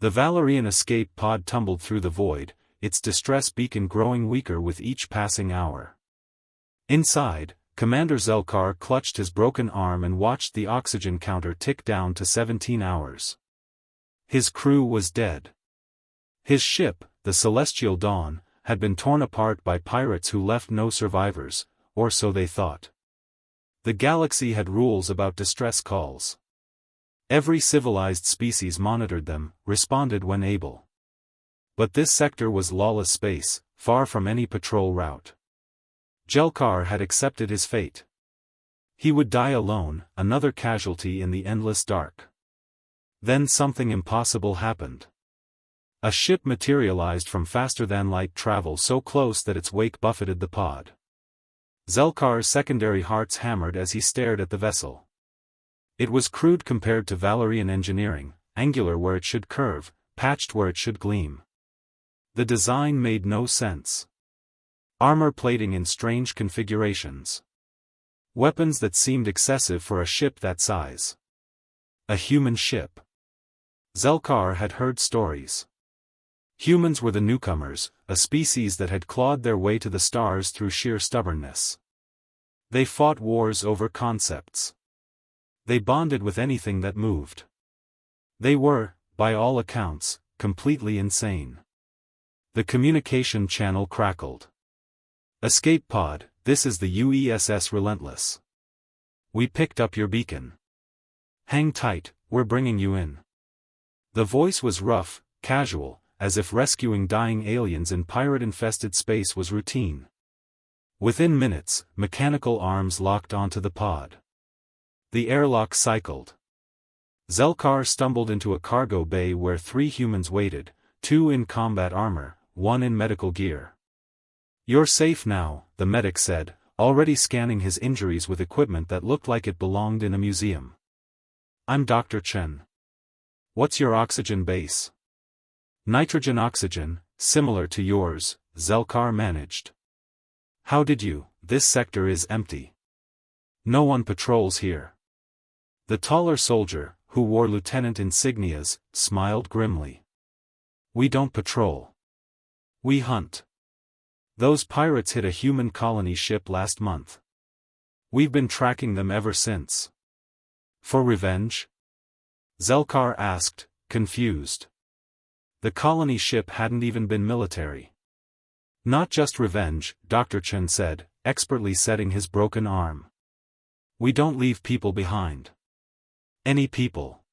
The Valerian escape pod tumbled through the void, its distress beacon growing weaker with each passing hour. Inside, Commander Zelkar clutched his broken arm and watched the oxygen counter tick down to 17 hours. His crew was dead. His ship, the Celestial Dawn, had been torn apart by pirates who left no survivors, or so they thought. The galaxy had rules about distress calls. Every civilized species monitored them, responded when able. But this sector was lawless space, far from any patrol route. Zelkar had accepted his fate. He would die alone, another casualty in the endless dark. Then something impossible happened. A ship materialized from faster-than-light travel so close that its wake buffeted the pod. Zelkar's secondary hearts hammered as he stared at the vessel. It was crude compared to Valerian engineering, angular where it should curve, patched where it should gleam. The design made no sense. Armor plating in strange configurations. Weapons that seemed excessive for a ship that size. A human ship. Zelkar had heard stories. Humans were the newcomers, a species that had clawed their way to the stars through sheer stubbornness. They fought wars over concepts. They bonded with anything that moved. They were, by all accounts, completely insane. The communication channel crackled. "Escape pod, this is the UESS Relentless. We picked up your beacon. Hang tight, we're bringing you in." The voice was rough, casual, as if rescuing dying aliens in pirate-infested space was routine. Within minutes, mechanical arms locked onto the pod. The airlock cycled. Zelkar stumbled into a cargo bay where 3 humans waited, 2 in combat armor, 1 in medical gear. "You're safe now," the medic said, already scanning his injuries with equipment that looked like it belonged in a museum. "I'm Dr. Chen. What's your oxygen base?" "Nitrogen oxygen, similar to yours," Zelkar managed. "How did you? This sector is empty. No one patrols here." The taller soldier, who wore lieutenant insignias, smiled grimly. "We don't patrol. We hunt. Those pirates hit a human colony ship last month. We've been tracking them ever since." "For revenge?" Zelkar asked, confused. The colony ship hadn't even been military. "Not just revenge," Dr. Chen said, expertly setting his broken arm. "We don't leave people behind. Any people.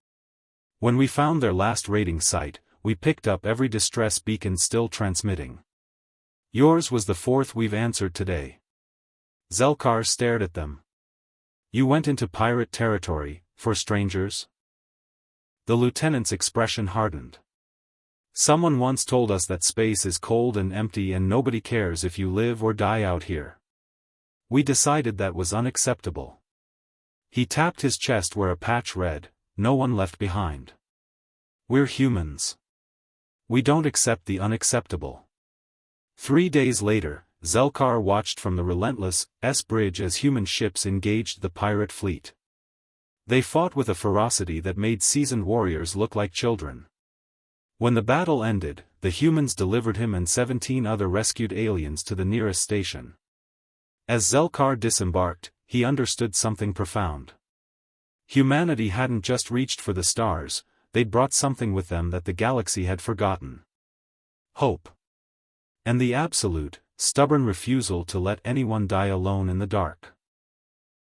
When we found their last raiding site, we picked up every distress beacon still transmitting. Yours was the 4th we've answered today." Zelkar stared at them. "You went into pirate territory, for strangers?" The lieutenant's expression hardened. "Someone once told us that space is cold and empty and nobody cares if you live or die out here. We decided that was unacceptable." He tapped his chest where a patch read, "No one left behind. We're humans. We don't accept the unacceptable." 3 days later, Zelkar watched from the Relentless S bridge as human ships engaged the pirate fleet. They fought with a ferocity that made seasoned warriors look like children. When the battle ended, the humans delivered him and 17 other rescued aliens to the nearest station. As Zelkar disembarked, he understood something profound. Humanity hadn't just reached for the stars, they'd brought something with them that the galaxy had forgotten. Hope. And the absolute, stubborn refusal to let anyone die alone in the dark.